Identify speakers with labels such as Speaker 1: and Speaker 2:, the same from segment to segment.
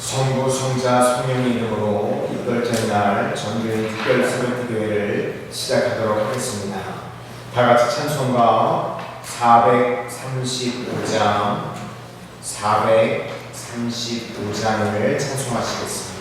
Speaker 1: 성부, 성자, 성령의 이름으로 이떨째 날 정교회 특별 새벽기도회를 시작하도록 하겠습니다. 다 같이 찬송가 435장 435장을 찬송하시겠습니다.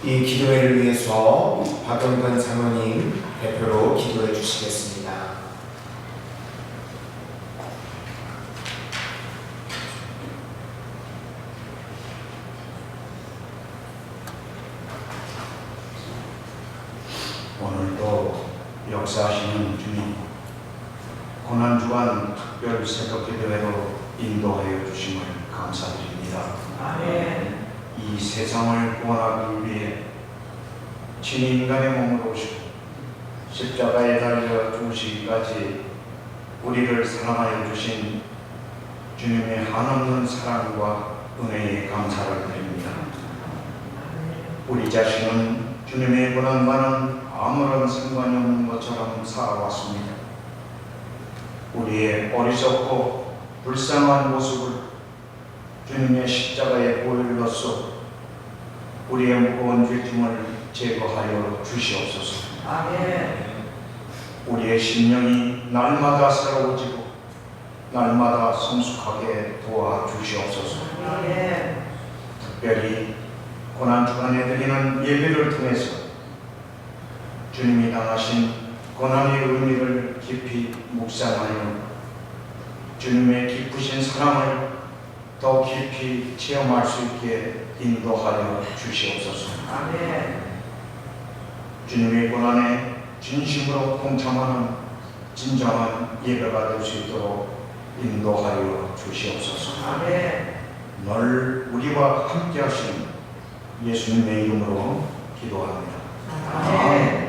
Speaker 1: 이 기도회를 위해서 박영근 사모님 대표로 기도해 주시겠습니다.
Speaker 2: 오늘도 역사하시는 주님, 고난주간 특별 새벽기도회로 인도하여 주심을 감사드립니다.
Speaker 3: 아멘.
Speaker 2: 이 세상을 구원하기 위해 친히 인간의 몸으로 오시고 십자가에 달려 죽으시기까지 우리를 사랑하여 주신 주님의 한없는 사랑과 은혜에 감사를 드립니다. 우리 자신은 주님의 고난과는 아무런 상관이 없는 것처럼 살아왔습니다. 우리의 어리석고 불쌍한 모습을 주님의 십자가의 보혈로서 우리의 무거운 죄짐을 제거하여 주시옵소서.
Speaker 3: 아멘.
Speaker 2: 우리의 심령이 날마다 새로워지고 날마다 성숙하게 도와주시옵소서.
Speaker 3: 아멘.
Speaker 2: 특별히 고난주간에 드리는 예배를 통해서 주님이 당하신 고난의 의미를 깊이 묵상하여 주님의 기쁘신 사랑을 더 깊이 체험할 수 있게 인도하여 주시옵소서.
Speaker 3: 아멘.
Speaker 2: 주님의 고난에 진심으로 동참하는 진정한 예배가 될 수 있도록 인도하여 주시옵소서.
Speaker 3: 아멘.
Speaker 2: 늘 우리와 함께 하시는 예수님의 이름으로 기도합니다.
Speaker 3: 아멘.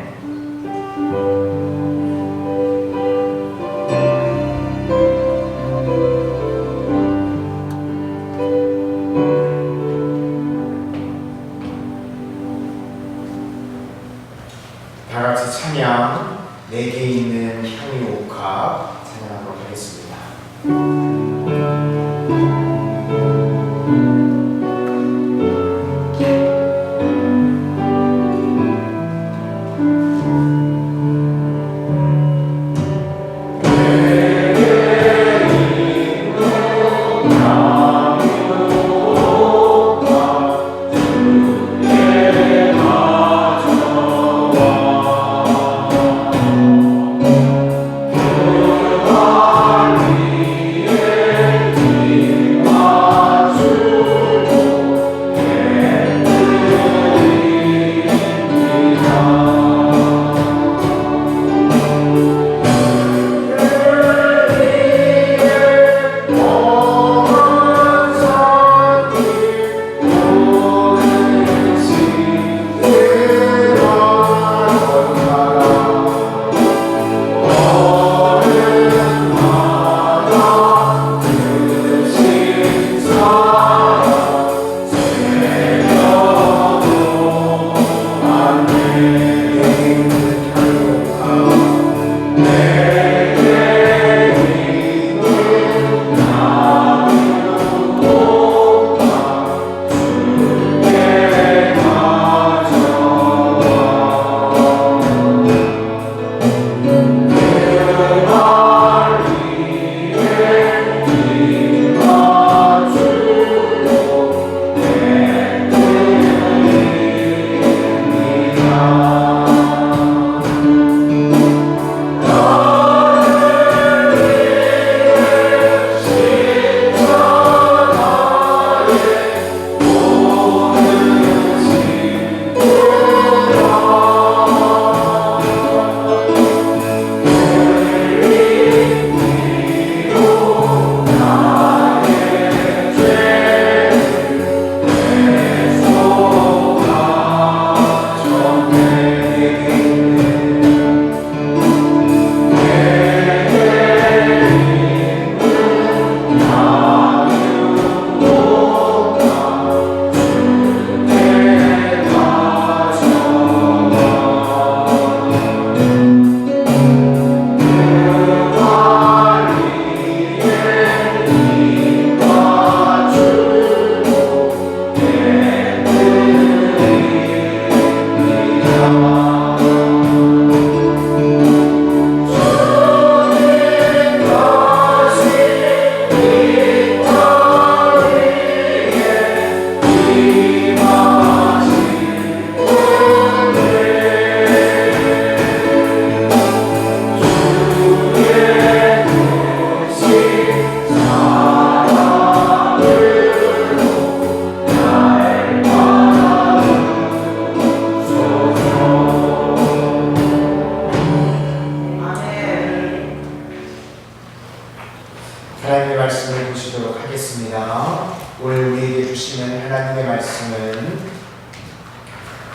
Speaker 1: 하나님의 말씀을 보시도록 하겠습니다. 오늘 우리에게 주시는 하나님의 말씀은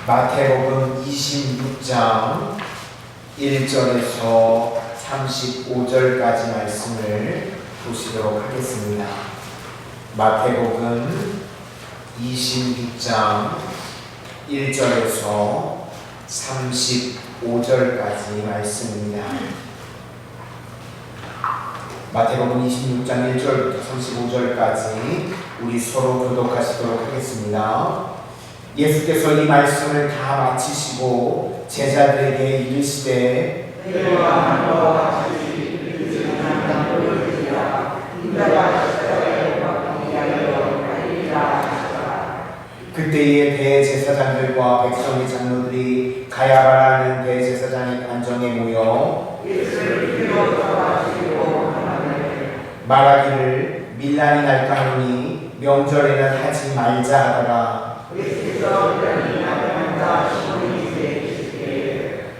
Speaker 1: 마태복음 26장 1절에서 35절까지 말씀을 보시도록 하겠습니다. 마태복음 26장 1절에서 35절까지 말씀입니다. 마태복음 26장 1절부터 35절까지 우리 서로 교독하시도록 하겠습니다. 예수께서 이 말씀을 다 마치시고 제자들에게 이르시되 그때의 대제사장들과 백성의 장로들이 가야바라는 대제사장의 관정에 모여 말하기를 밀란이 날까 하노니 명절에는 하지 말자 하더라.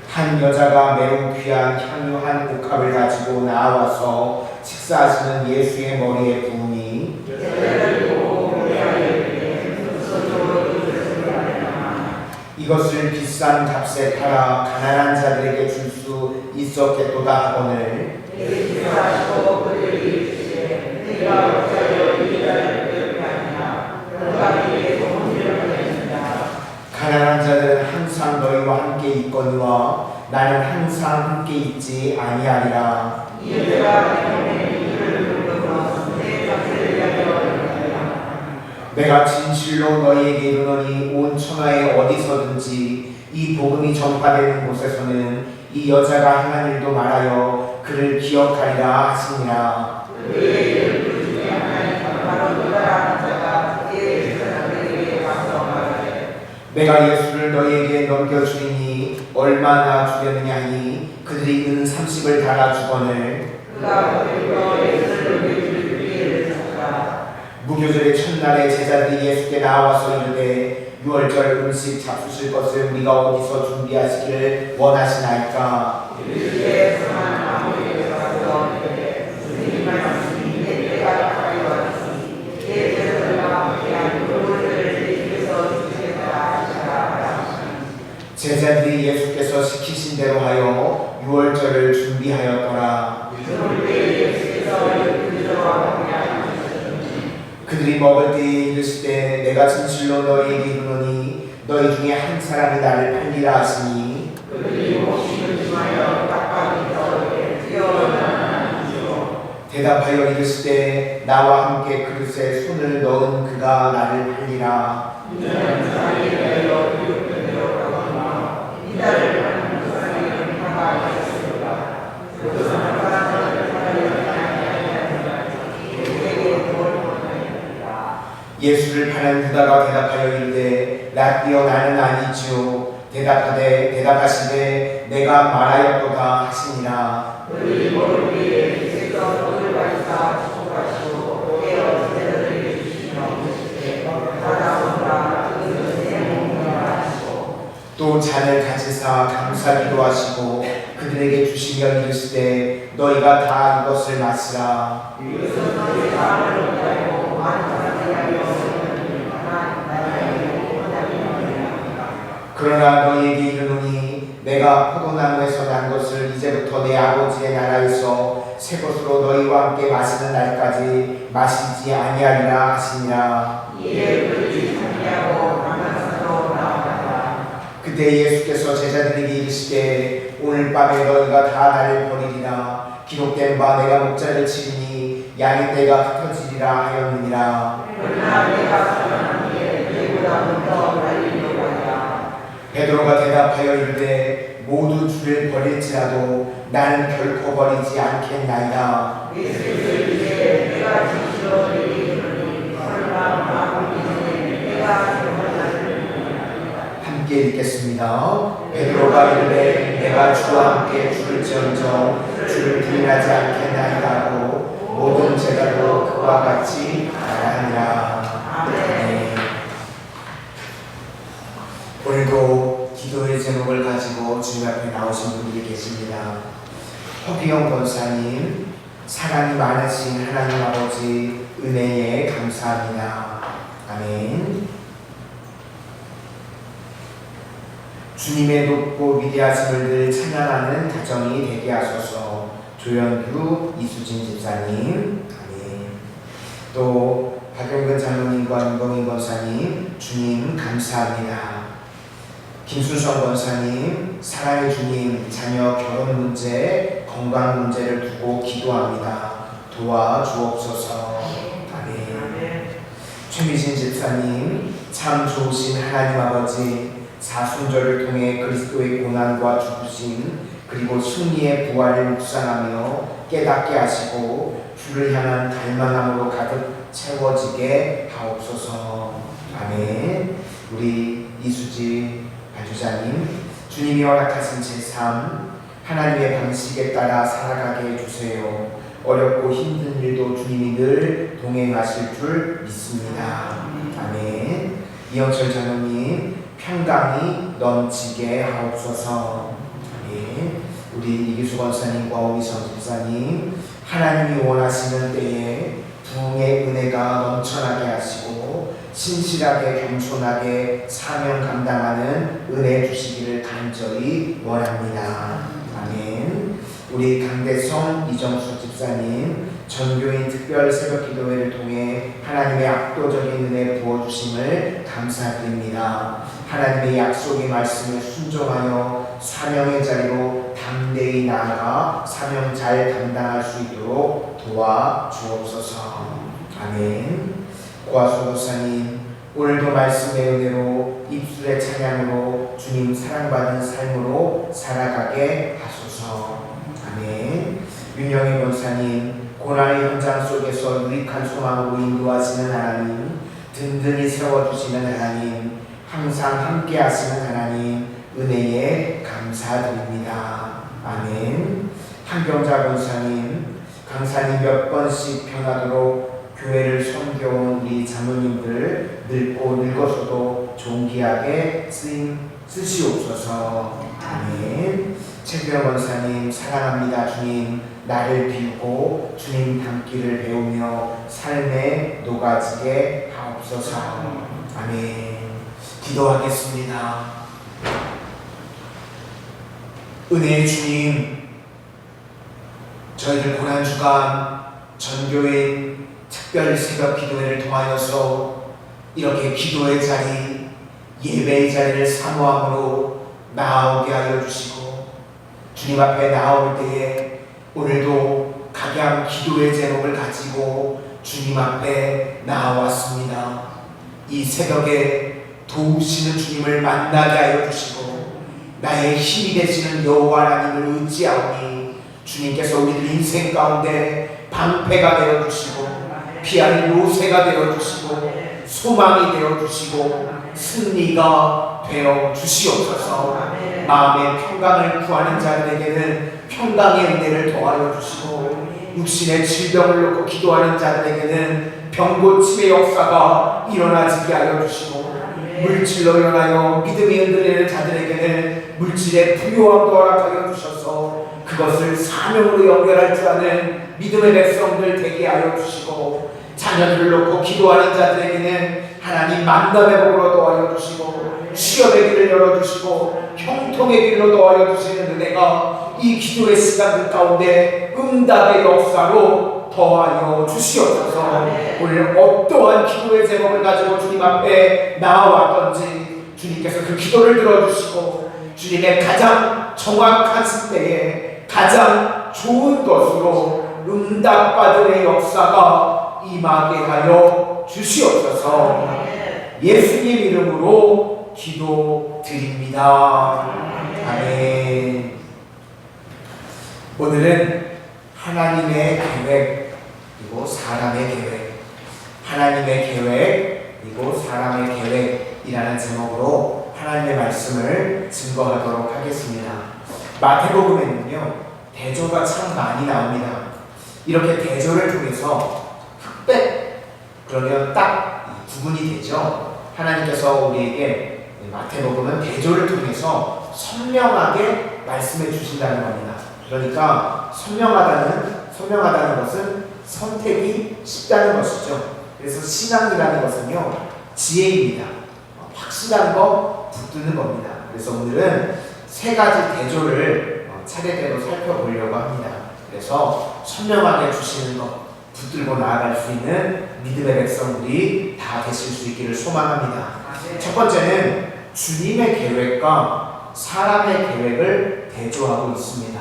Speaker 1: 한 여자가 매우 귀한 향유한 옥합을 가지고 나와서 식사하시는 예수의 머리에 부으니 이것을 비싼 값에 팔아 가난한 자들에게 줄 수 있었겠도다 하거늘 가난한 자들은 항상 너희와 함께 있거니와 나는 항상 함께 있지 아니하리라. 내가 진실로 너희에게 이르노니 온 천하에 어디서든지 이 복음이 전파되는 곳에서는 이 여자가 행한 일도 말하여 그를 기억하리라 하시니라. 내가 예수를 너희에게 넘겨주리니 얼마나 주려느냐 하니 그들이 은 30을 달아주거늘 무교절의 첫날에 제자들이 예수께 나와서 이르되 유월절 음식 잡수실 것을 우리가 어디서 준비하시기를 원하시나이까. 제자들이 예수께서 시키신 대로 하여 유월절을 준비하였더라. 그들이 먹을 때에 이르시되 내가 진실로 너희에게 이르노니 너희 중에 한 사람이 나를 팔리라 하시니 대답하여 이르시되 나와 함께 그릇에 손을 넣은 그가 나를 팔리라. 예수를 파는 유다가 대답하여 이르되 라비어 나는 아니지요. 대답하시되 내가 말하였도다 하시니라. 또 잔을 가지사 감사기도 하시고 그들에게 주시며 이르시되 너희가 다 이것을 마시라. 그러나 너희에게 이르노니 내가 포도나무에서 난 것을 이제부터 내 아버지의 나라에서 새 것으로 너희와 함께 마시는 날까지 마시지 아니하리라 하시니라. 그때 예수께서 제자들에게 이르시되 오늘 밤에 너희가 다 나를 버리리라. 기록된 바 내가 목자를 치리니 양의 떼가 흩어지리라 하였느니라. 베드로가 대답하여 이르되 모두 주를 버릴지라도 나는 결코 버리지 않겠나이다. 내가 함께 읽겠습니다. 베드로가 이르되 내가 주와 함께 죽을지언정 주를 부인하지 않겠나이다 하고 모든 제자도 그와 같이 말하니라. 아멘. 오늘도 기도의 제목을 가지고 주님 앞에 나오신 분들이 계십니다. 허기영 권사님, 사랑이 많으신 하나님 아버지 은혜에 감사합니다. 아멘. 주님의 높고 위대하심을 늘 찬양하는 가정이 되게 하소서. 조연규, 이수진 집사님, 아멘. 또 박용근 장로님과 윤봉인 권사님, 주님 감사합니다. 김순성 권사님, 사랑의 주님, 자녀 결혼 문제, 건강 문제를 두고 기도합니다. 도와주옵소서. 아멘. 최미진 집사님, 참 좋으신 하나님 아버지, 사순절을 통해 그리스도의 고난과 죽으심 그리고 승리의 부활을 묵상하며 깨닫게 하시고 주를 향한 갈망함으로 가득 채워지게 하옵소서. 아멘. 우리 이수지 발주자님, 주님이 허락하신 제3 하나님의 방식에 따라 살아가게 해주세요. 어렵고 힘든 일도 주님이 늘 동행하실 줄 믿습니다. 아멘. 이영철 장로님, 평강이 넘치게 하옵소서. 아멘. 우리 이기수 권사님과 오미성 집사님, 하나님이 원하시는 때에 부흥의 은혜가 넘쳐나게 하시고 신실하게 겸손하게 사명 감당하는 은혜 주시기를 간절히 원합니다. 아멘. 우리 강대성 이정수 집사님, 전교인 특별 새벽 기도회를 통해 하나님의 압도적인 은혜 부어주심을 감사드립니다. 하나님의 약속의 말씀에 순종하여 사명의 자리로 담대히 나아가 사명 잘 감당할 수 있도록 도와주옵소서. 아멘. 고아수 목사님, 오늘도 말씀의 은혜로 입술의 찬양으로 주님 사랑받은 삶으로 살아가게 하소서. 아멘. 윤영희 권사님, 고난의 현장 속에서 유익한 소망으로 인도하시는 하나님, 든든히 세워주시는 하나님, 항상 함께 하시는 하나님, 은혜에 감사드립니다. 아멘. 한경자 권사님, 강사님 몇 번씩 변하도록 교회를 섬겨온 우리 장로님들 늙고 늙어서도 존귀하게 쓰시옵소서. 아멘. 최규영 권사님, 사랑합니다 주님. 나를 비우고 주님 닮기를 배우며 삶에 녹아지게 하옵소서. 아멘. 기도하겠습니다. 은혜의 주님, 저희들 고난주간 전교인 특별 새벽 기도회를 통하여서 이렇게 기도의 자리, 예배의 자리를 사모함으로 나오게 하여 주시고 주님 앞에 나올 때에 오늘도 각양 기도의 제목을 가지고 주님 앞에 나왔습니다. 이 새벽에 도우시는 주님을 만나게 하여 주시고 나의 힘이 되시는 여호와 하나님을 의지하오니 주님께서 우리들 인생 가운데 방패가 되어주시고 피할 요새가 되어주시고 소망이 되어주시고 승리가 되어주시옵소서. 마음의 평강을 구하는 자들에게는 평강의 은혜를 더하여 주시고 육신의 질병을 놓고 기도하는 자들에게는 병고침의 역사가 일어나지게 하여 주시고 물질로 인하여 믿음이 흔들리는 자들에게는 물질의 부요함도 허락하여 주셔서 그것을 사명으로 연결할 줄 아는 믿음의 백성들 되게 하여 주시고 자녀들을 놓고 기도하는 자들에게는 하나님 만남의 복으로 도와여 주시고 취업의 길을 열어주시고 형통의 길로 도와여 주시는 은혜가 이 기도의 시간들 가운데 응답의 역사로 더하여 주시옵소서. 오늘 어떠한 기도의 제목을 가지고 주님 앞에 나와왔던지 주님께서 그 기도를 들어주시고 주님의 가장 정확한 때에 가장 좋은 것으로 응답받음의 역사가 임하게 하여 주시옵소서. 예수님 이름으로 기도드립니다. 아멘. 오늘은 하나님의 계획 그리고 사람의 계획, 하나님의 계획 그리고 사람의 계획이라는 제목으로 하나님의 말씀을 증거하도록 하겠습니다. 마태복음에는요, 대조가 참 많이 나옵니다. 이렇게 대조를 통해서 흑백, 그러면 딱 구분이 되죠. 하나님께서 우리에게 마태복음은 대조를 통해서 선명하게 말씀해 주신다는 겁니다. 그러니까 선명하다는 것은 선택이 쉽다는 것이죠. 그래서 신앙이라는 것은요, 지혜입니다. 확실한 거 붙드는 겁니다. 그래서 오늘은 세 가지 대조를 차례대로 살펴보려고 합니다. 그래서 선명하게 주시는 것, 붙들고 나아갈 수 있는 믿음의 백성들이 다 되실 수 있기를 소망합니다. 첫 번째는 주님의 계획과 사람의 계획을 대조하고 있습니다.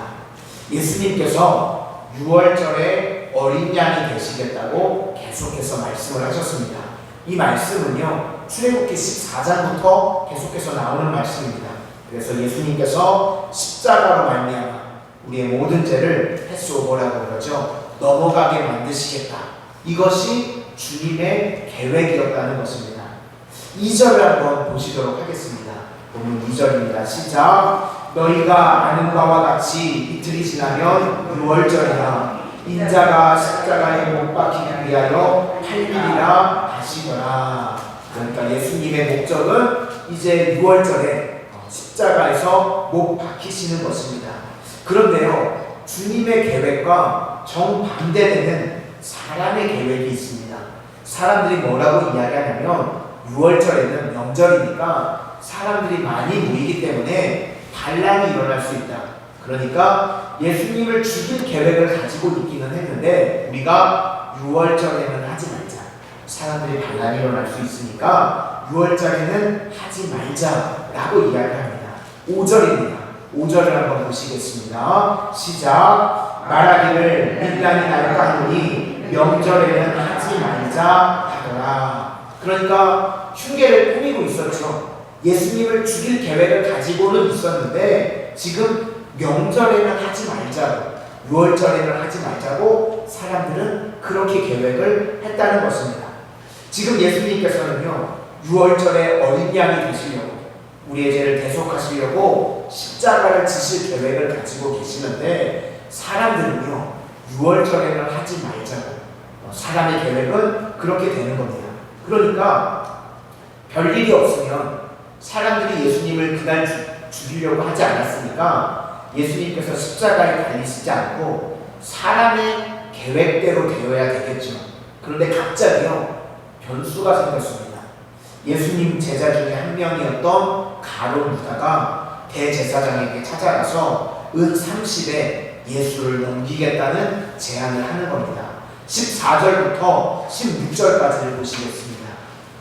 Speaker 1: 예수님께서 6월절에 어린 양이 되시겠다고 계속해서 말씀을 하셨습니다. 이 말씀은요, 출애굽기 14장부터 계속해서 나오는 말씀입니다. 그래서 예수님께서 십자가로 말미암아 우리의 모든 죄를 패스오버라고 그러죠. 넘어가게 만드시겠다. 이것이 주님의 계획이었다는 것입니다. 2절을 한번 보시도록 하겠습니다. 본문 2절입니다. 시작. 너희가 아는 바와 같이 이틀이 지나면 6월절이라 인자가 십자가에 못 박히기 위하여 팔리리라 하시더라. 그러니까 예수님의 목적은 이제 6월절에 십자가에서 못 박히시는 것입니다. 그런데요, 주님의 계획과 정반대되는 사람의 계획이 있습니다. 사람들이 뭐라고 이야기하냐면 6월절에는 명절이니까 사람들이 많이 모이기 때문에 반란이 일어날 수 있다. 그러니까 예수님을 죽일 계획을 가지고 있기는 했는데 우리가 6월절에는 하지 말자. 사람들이 반란이 일어날 수 있으니까 6월절에는 하지 말자라고 이야기합니다. 5절입니다. 5절을 한번 보시겠습니다. 시작. 말하기를 밀란이 날까 하노니 명절에는 하지 말자 하더라. 그러니까 흉계를 꾸미고 있었죠. 예수님을 죽일 계획을 가지고는 있었는데 지금 명절에는 하지 말자고, 6월절에는 하지 말자고 사람들은 그렇게 계획을 했다는 것입니다. 지금 예수님께서는요, 6월절에 어린 양이 되시려고, 우리의 죄를 대속하시려고 십자가를 지실 계획을 가지고 계시는데 사람들은요, 6월절에는 하지 말자고, 사람의 계획은 그렇게 되는 겁니다. 그러니까 별일이 없으면 사람들이 예수님을 그날 죽이려고 하지 않았으니까 예수님께서 십자가에 달리시지 않고 사람의 계획대로 되어야 되겠죠. 그런데 갑자기요, 변수가 생겼습니다. 예수님 제자 중에 한 명이었던 가룟 유다가 대제사장에게 찾아가서 은 30에 예수를 넘기겠다는 제안을 하는 겁니다. 14절부터 16절까지를 보시겠습니다.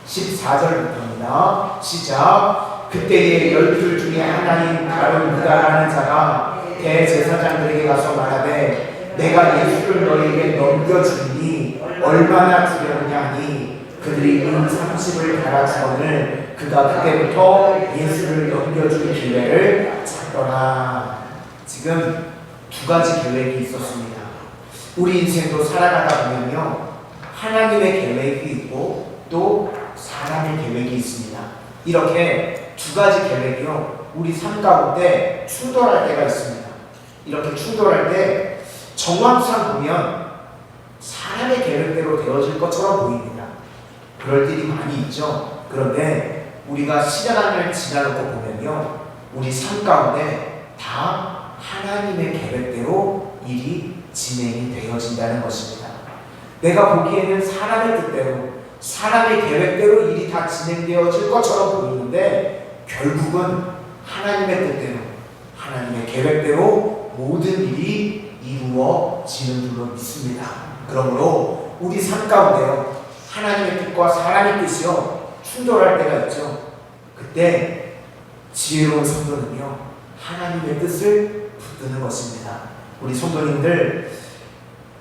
Speaker 1: 14절부터입니다. 시작. 그때에 12 중에 하나인 가룟 유다라는 자가 대제사장들에게 가서 말하되 내가 예수를 너희에게 넘겨주니 얼마나 주려느냐 하니 그들이 은 30을 달아주거늘 그가 그때부터 예수를 넘겨줄 기회를 찾더라. 지금 두 가지 계획이 있었습니다. 우리 인생도 살아가다 보면요, 하나님의 계획이 있고 또 사람의 계획이 있습니다. 이렇게 두 가지 계획이요, 우리 삶 가운데 충돌할 때가 있습니다. 이렇게 충돌할 때 정황상 보면 사람의 계획대로 되어질 것처럼 보입니다. 그럴 일이 많이 있죠. 그런데 우리가 시간을 지나놓고 보면요, 우리 삶 가운데 다 하나님의 계획대로 일이 진행이 되어진다는 것입니다. 내가 보기에는 사람의 뜻대로, 사람의 계획대로 일이 다 진행되어질 것처럼 보이는데 결국은 하나님의 뜻대로, 하나님의 계획대로 모든 일이 이루어지는 줄로 믿습니다. 그러므로 우리 삶 가운데요, 하나님의 뜻과 사람의 뜻이요, 충돌할 때가 있죠. 그때 지혜로운 성도는요, 하나님의 뜻을 붙드는 것입니다. 우리 성도님들,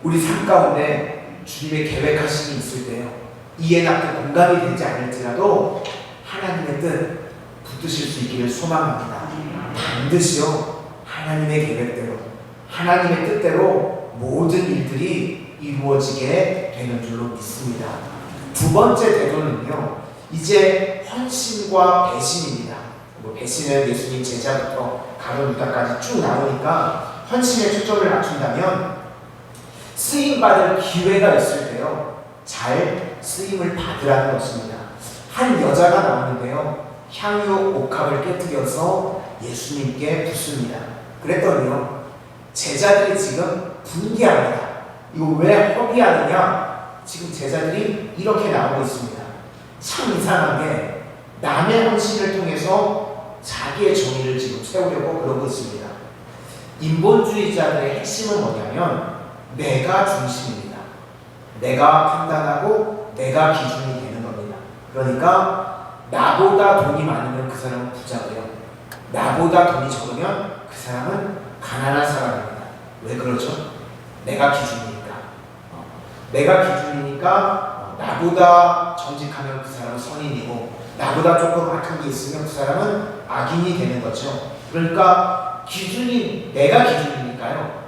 Speaker 1: 우리 삶 가운데 주님의 계획하심이 있을 때요, 이해 낙득 공감이 되지 않을지라도 하나님의 뜻 붙드실 수 있기를 소망합니다. 반드시요, 하나님의 계획대로, 하나님의 뜻대로 모든 일들이 이루어지게 되는 줄로 믿습니다. 두 번째 대도는요, 이제 헌신과 배신입니다. 뭐 배신은 예수님 제자부터 가룟 유다까지 쭉 나오니까 헌신의 초점을 맞춘다면 쓰임받을 기회가 있을 때요 잘 쓰임을 받으라는 것입니다. 한 여자가 나오는데요 향유 옥합을 깨뜨려서 예수님께 붓습니다. 그랬더니요 제자들이 지금 분개합니다. 이거 왜 허비하느냐? 지금 제자들이 이렇게 나오고 있습니다. 참 이상하게 남의 헌신을 통해서 자기의 정의를 지금 세우려고 그러고 있습니다. 인본주의자들의 핵심은 뭐냐면 내가 중심입니다. 내가 판단하고 내가 기준이 되는 겁니다. 그러니까 나보다 돈이 많으면 그 사람은 부자고요. 나보다 돈이 적으면 그 사람은 가난한 사람입니다. 왜 그러죠? 내가 기준이니까. 내가 기준이니까 나보다 정직하면 그 사람은 선인이고 나보다 조금 악한 게 있으면 그 사람은 악인이 되는 거죠. 그러니까 기준이 내가 기준이니까요.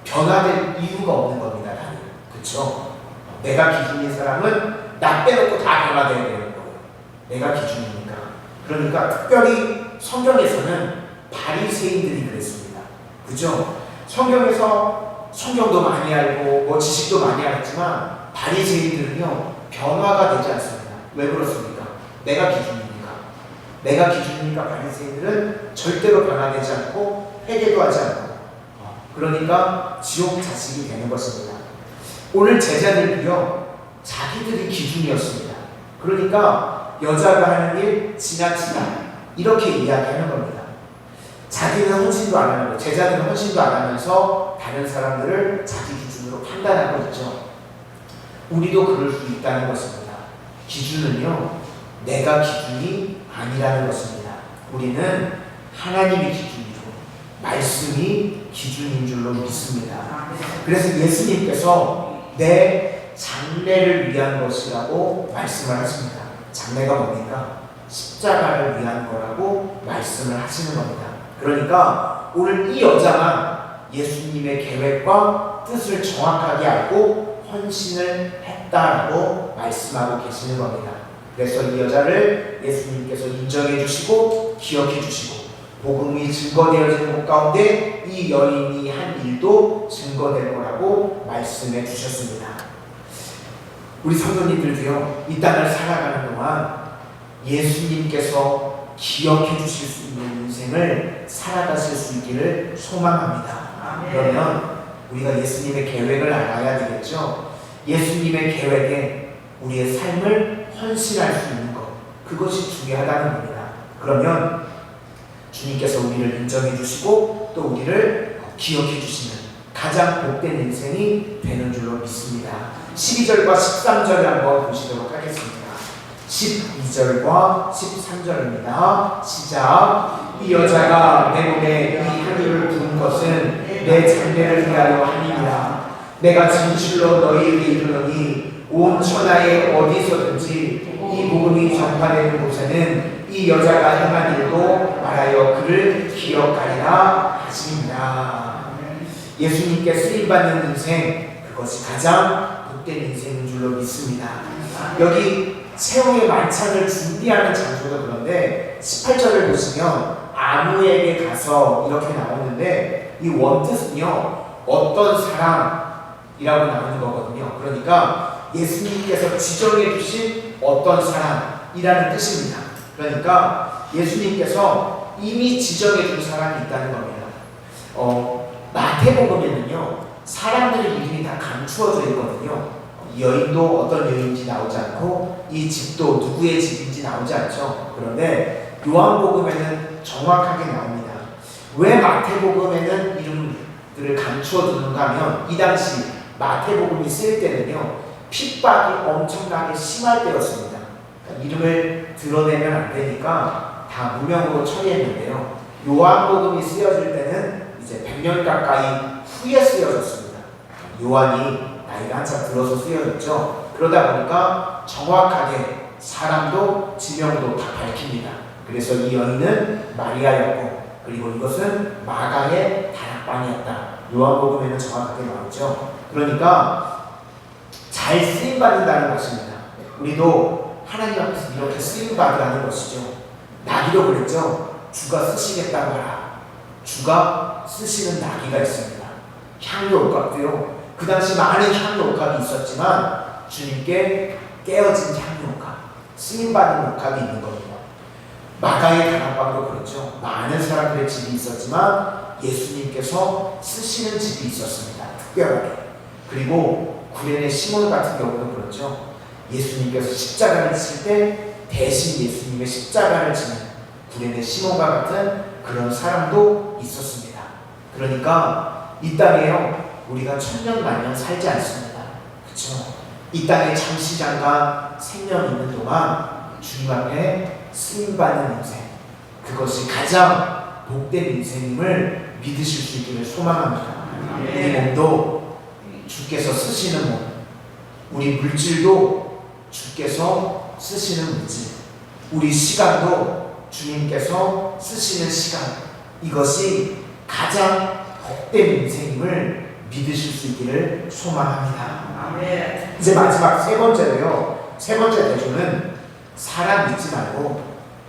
Speaker 1: 변화될 이유가 없는 겁니다. 나는. 그렇죠? 내가 기준인 사람은 나 빼놓고 다 변화되어야 되는 거예요. 내가 기준이니까. 그러니까 특별히 성경에서는 바리새인들이 그랬습니다. 그죠? 성경에서 성경도 많이 알고 뭐 지식도 많이 알았지만 바리새인들은요 변화가 되지 않습니다. 왜 그렇습니까? 내가 기준이니까. 내가 기준이니까 바리새인들은 절대로 변화되지 않고 회개도 하지 않고 그러니까 지옥 자식이 되는 것입니다. 오늘 제자들도요 자기들이 기준이었습니다. 그러니까 여자가 하는 일 지나치다 이렇게 이야기하는 겁니다. 자기는 헌신도 안 하는 거, 제자들은 헌신도 안 하면서 다른 사람들을 자기 기준으로 판단하고 있죠. 우리도 그럴 수 있다는 것입니다. 기준은요, 내가 기준이 아니라는 것입니다. 우리는 하나님이 기준이고 말씀이 기준인 줄로 믿습니다. 그래서 예수님께서 내 장래를 위한 것이라고 말씀을 하십니다. 장래가 뭡니까? 십자가를 위한 거라고 말씀을 하시는 겁니다. 그러니까 오늘 이 여자가 예수님의 계획과 뜻을 정확하게 알고 헌신을 했다라고 말씀하고 계시는 겁니다. 그래서 이 여자를 예수님께서 인정해 주시고 기억해 주시고 복음이 증거되어지는 것 가운데 이 여인이 한 일도 증거될 거라고 말씀해 주셨습니다. 우리 성도님들도요 이 땅을 살아가는 동안 예수님께서 기억해 주실 수 있는 인생을 살아가실 수 있기를 소망합니다. 그러면 우리가 예수님의 계획을 알아야 되겠죠. 예수님의 계획에 우리의 삶을 헌신할 수 있는 것, 그것이 중요하다는 겁니다. 그러면 주님께서 우리를 인정해 주시고 또 우리를 기억해 주시는 가장 복된 인생이 되는 줄로 믿습니다. 12절과 13절을 한번 보시도록 하겠습니다. 12절과 13절입니다. 시작. 이 여자가 내 몸에 이 향유를 부은 것은 내 장래를 위하여 함이니라. 내가 진실로 너희에게 이르노니 온 천하에 어디서든지 이 복음이 전파되는 곳에는 이 여자가 행한 일도 말하여 그를 기억하리라 하십니다. 예수님께 쓰임받는 인생, 그것이 가장 복된 인생인 줄로 믿습니다. 여기 세우의 만찬을 준비하는 장소도 그런데 18절을 보시면 아무에게 가서 이렇게 나오는데 이 원뜻은요 어떤 사람이라고 나오는 거거든요. 그러니까 예수님께서 지정해 주신 어떤 사람이라는 뜻입니다. 그러니까 예수님께서 이미 지정해 준 사람이 있다는 겁니다. 마태복음에는요 사람들의 이름이 다 감추어져 있거든요. 이 여인도 어떤 여인인지 나오지 않고 이 집도 누구의 집인지 나오지 않죠. 그런데 요한복음에는 정확하게 나옵니다. 왜 마태복음에는 이름들을 감추어 두는가 하면 이 당시 마태복음이 쓰일 때는요 핍박이 엄청나게 심할 때였습니다. 그러니까 이름을 드러내면 안 되니까 다 무명으로 처리했는데요. 요한복음이 쓰여질 때는 이제 100년 가까이 후에 쓰여졌습니다. 요한이 나이가 한참 들어서 쓰여졌죠. 그러다 보니까 정확하게 사람도 지명도 다 밝힙니다. 그래서 이 여인은 마리아였고 그리고 이것은 마가의 다락방이었다. 요한복음에는 정확하게 나오죠. 그러니까 잘 쓰임받는다는 것입니다. 우리도 하나님 앞에서 이렇게 쓰임받으라는 것이죠. 나귀도 그랬죠. 주가 쓰시겠다고 하라. 주가 쓰시는 나귀가 있습니다. 향유 옥합도요. 그 당시 많은 향유 옥합이 있었지만 주님께 깨어진 향유 옥합, 쓰임받는 옥합이 있는 겁니다. 마가의 다락방도 그렇죠. 많은 사람들의 집이 있었지만 예수님께서 쓰시는 집이 있었습니다. 특별하게. 그리고 구레네 시몬 같은 경우는 그렇죠. 예수님께서 십자가를 칠 때 대신 예수님의 십자가를 지는 구레네 시몬과 같은 그런 사람도 있었습니다. 그러니까 이 땅에요, 우리가 천년 만년 살지 않습니다. 그렇죠? 이 땅에 잠시 잠깐 생명 있는 동안 주님 앞에 쓰임받는 인생, 그것이 가장 복된 인생임을 믿으실 수 있기를 소망합니다. 우리 몸도 주께서 쓰시는 몸, 우리 물질도 주께서 쓰시는 물질, 우리 시간도 주님께서 쓰시는 시간, 이것이 가장 복된 인생임을 믿으실 수 있기를 소망합니다.
Speaker 3: 아멘.
Speaker 1: 이제 마지막 세 번째로요. 세 번째 대조는 사람 믿지 말고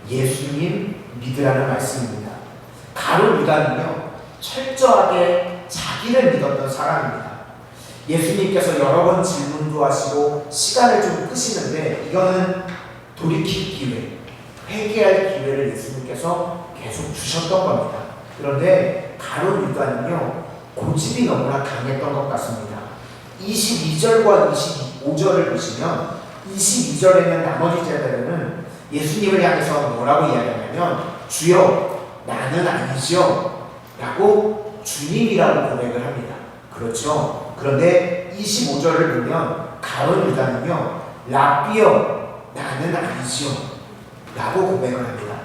Speaker 1: 예수님 믿으라는 말씀입니다. 가룟 유다는요, 철저하게 자기를 믿었던 사람입니다. 예수님께서 여러 번 질문도 하시고 시간을 좀 끄시는데 이거는 돌이킬 기회, 회개할 기회를 예수님께서 계속 주셨던 겁니다. 그런데 가룟 유다는요, 고집이 너무나 강했던 것 같습니다. 22절과 25절을 보시면 22절에는 나머지 제자들은 예수님을 향해서 뭐라고 이야기하냐면 주여 나는 아니죠 라고 주님이라고 고백을 합니다. 그렇죠. 그런데 25절을 보면 가룟 유다는요 라비여 나는 아니죠 라고 고백을 합니다.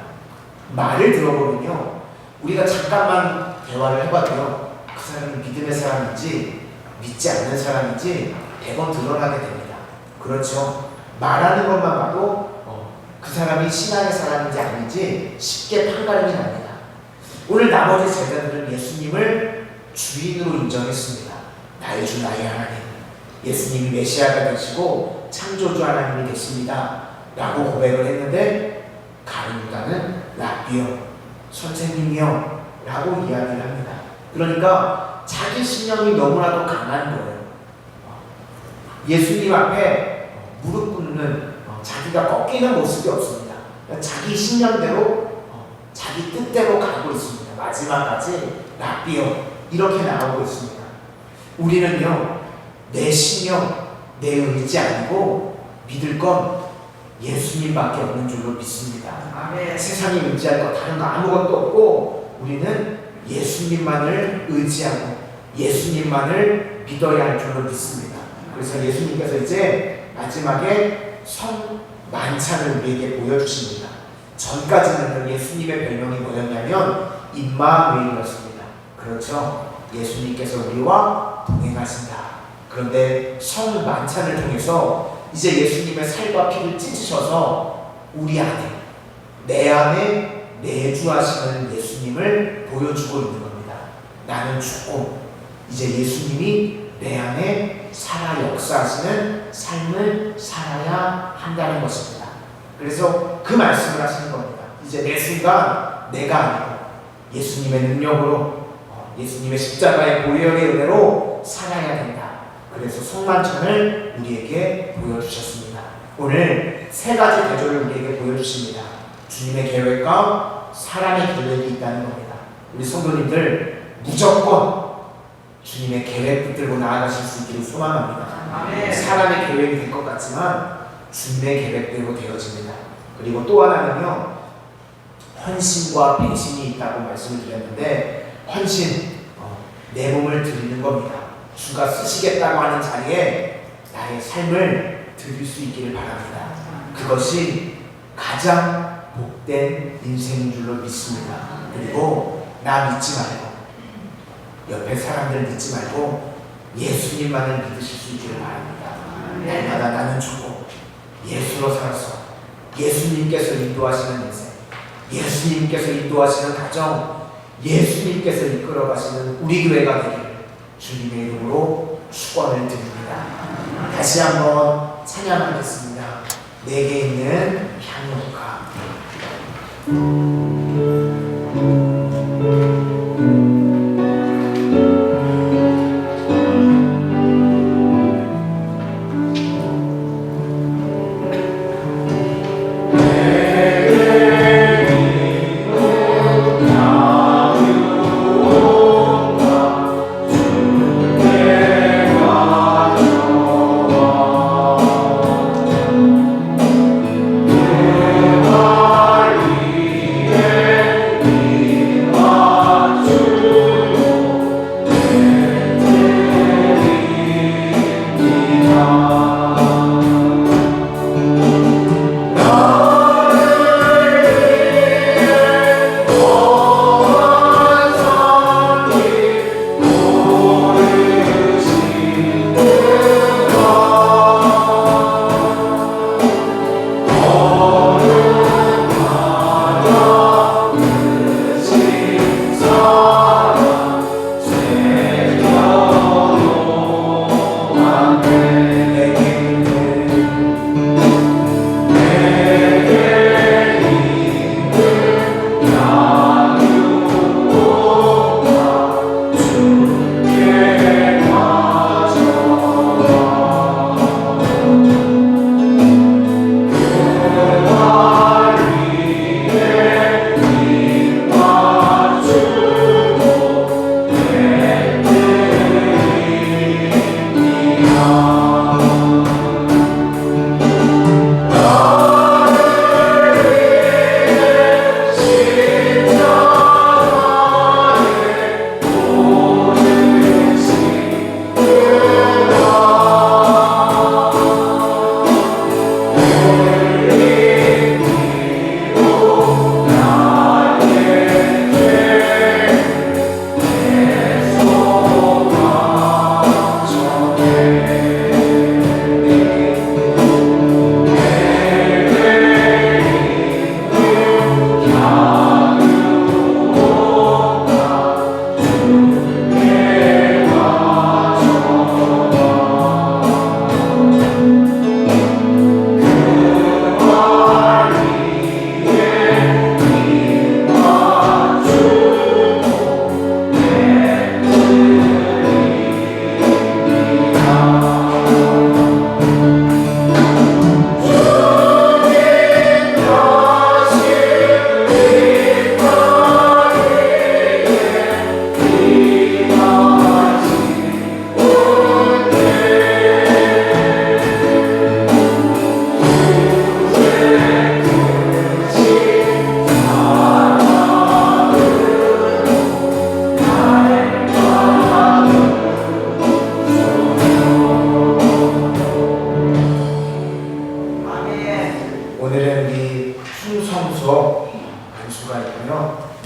Speaker 1: 말을 들어보면요, 우리가 잠깐만 대화를 해봐도요, 그 사람이 믿음의 사람인지 믿지 않는 사람인지 대번 드러나게 됩니다. 그렇죠. 말하는 것만 봐도 그 사람이 신앙의 사람인지 아닌지 쉽게 판가름이 납니다. 오늘 나머지 제자들은 예수님을 주인으로 인정했습니다. 나의 주 나의 하나님, 예수님이 메시아가 되시고 창조주 하나님이 되십니다 라고 고백을 했는데 가룟 유다는 라비여 선생님이여 라고 이야기를 합니다. 그러니까 자기 신념이 너무나도 강한 거예요. 예수님 앞에 무릎 꿇는 자기가 꺾이는 모습이 없습니다. 자기 신념대로 자기 뜻대로 가고 있습니다. 마지막까지 라비여 이렇게 나오고 있습니다. 우리는요, 내 신념, 내 의지 아니고 믿을 건 예수님밖에 없는 줄로 믿습니다.
Speaker 3: 아멘.
Speaker 1: 세상에 의지할 것 다른 거 아무것도 없고 우리는 예수님만을 의지하고 예수님만을 믿어야 할 줄로 믿습니다. 그래서 예수님께서 이제 마지막에 성 만찬을 우리에게 보여주십니다. 전까지는 예수님의 별명이 뭐였냐면 임마누엘이었습니다. 그렇죠. 예수님께서 우리와 동행하신다. 그런데 성 만찬을 통해서 이제 예수님의 살과 피를 찢으셔서 우리 안에, 내 안에 내주하시는 예수님을 보여주고 있는 겁니다. 나는 죽고 이제 예수님이 내 안에 살아 역사하시는 삶을 살아야 한다는 것입니다. 그래서 그 말씀을 하시는 겁니다. 이제 내 순간 내가 아니고 예수님의 능력으로, 예수님의 십자가의 보혈의 은혜로 살아야 된다. 그래서 성만찬을 우리에게 보여주셨습니다. 오늘 세 가지 대조를 우리에게 보여주십니다. 주님의 계획과 사람의 계획이 있다는 겁니다. 우리 성도님들 무조건 주님의 계획 붙들고 나아가실 수 있기를 소망합니다.
Speaker 3: 아멘.
Speaker 1: 사람의 계획이 될 것 같지만 주님의 계획대로 되어집니다. 그리고 또 하나는요, 헌신과 배신이 있다고 말씀을 드렸는데, 헌신, 내 몸을 드리는 겁니다. 주가 쓰시겠다고 하는 자리에 나의 삶을 드릴 수 있기를 바랍니다. 그것이 가장 복된 인생인 줄로 믿습니다. 그리고 나 믿지 말고 옆에 사람들 믿지 말고 예수님만을 믿으실 수 있기를 바랍니다. 날마다 나는 죽고 예수로 살아서 예수님께서 인도하시는 인생, 예수님께서 인도하시는 가정, 예수님께서 이끌어 가시는 우리 교회가 되기를 주님의 이름으로 축원을 드립니다. 다시 한번 찬양하겠습니다. 내게 있는 향유가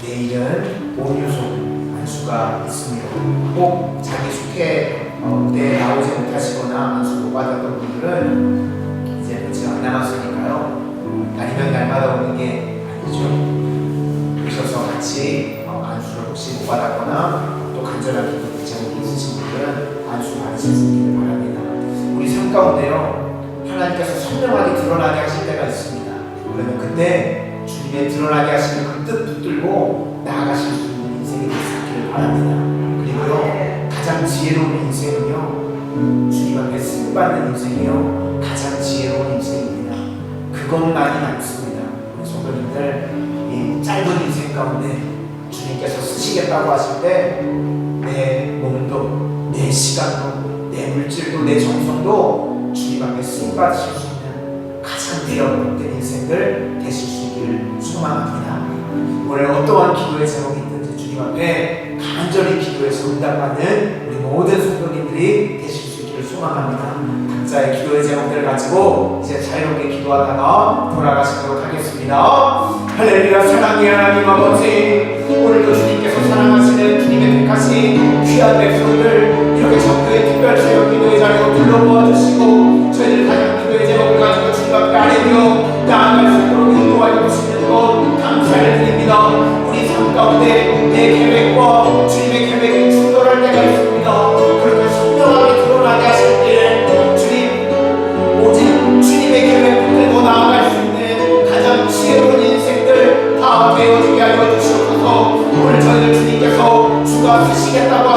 Speaker 1: 내일은 온유소 안수가 있습니다. 꼭 자기 숙회 무대에 나오지 못하시거나 안수 못 받았던 분들은 이제 며칠 안 남았으니까요. 아니면 날마다 오는 게 아니죠. 오셔서 같이 안수를 혹시 못 받았거나 또 간절한 기도 제목이 있으신 분들은 안수 받으실 수 있기를 바랍니다. 우리 삶 가운데요, 하나님께서 선명하게 드러나게 하실 때가 있습니다. 그러면 그때 주님의 드러나게 하시는 그 뜻 붙들고 나아가실 수 있는 인생이 될 수 있기를 바랍니다. 그리고요, 가장 지혜로운 인생은요, 주님 앞에 쓰임받는 인생이요, 가장 지혜로운 인생입니다. 그것만이 많습니다. 우리 성도님들, 이 짧은 인생 가운데 주님께서 쓰시겠다고 하실 때 내 몸도, 내 시간도, 내 물질도, 내 정성도 주님 앞에 쓰임받으실 수 있는 가장 대역된 인생들 되실 수 있기를 소망합니다. 오늘 어떠한 기도의 제목이 있든지 주님 앞에 간절히 기도해서 응답받는 우리 모든 성도님들이 되실 수 있기를 소망합니다. 각자의 기도의 제목들을 가지고 이제 자유롭게 기도하다가 돌아가시도록 하겠습니다. 할렐루야. 사랑의 하나님 아버지, 오늘도 주님께서 사랑하시는 주님의 택하신 귀한 백성들 이렇게 적그의 특별 새벽 기도의 자리로 불러 모아주시고 저희들 가장 기도의 제목을 가지고 주님 앞에 아뢰며 나아갈 수 있도록 인도하여 주시는 것 감사를 드립니다. 우리 삶 가운데 내 계획과 주님의 계획이 충돌할 때가 있습니다. 그렇게 선명하게 드러나게 하실 때 주님, 오직 주님의 계획 붙들고 나아갈 수 있는 가장 지혜로운 인생들 다 하시겠다고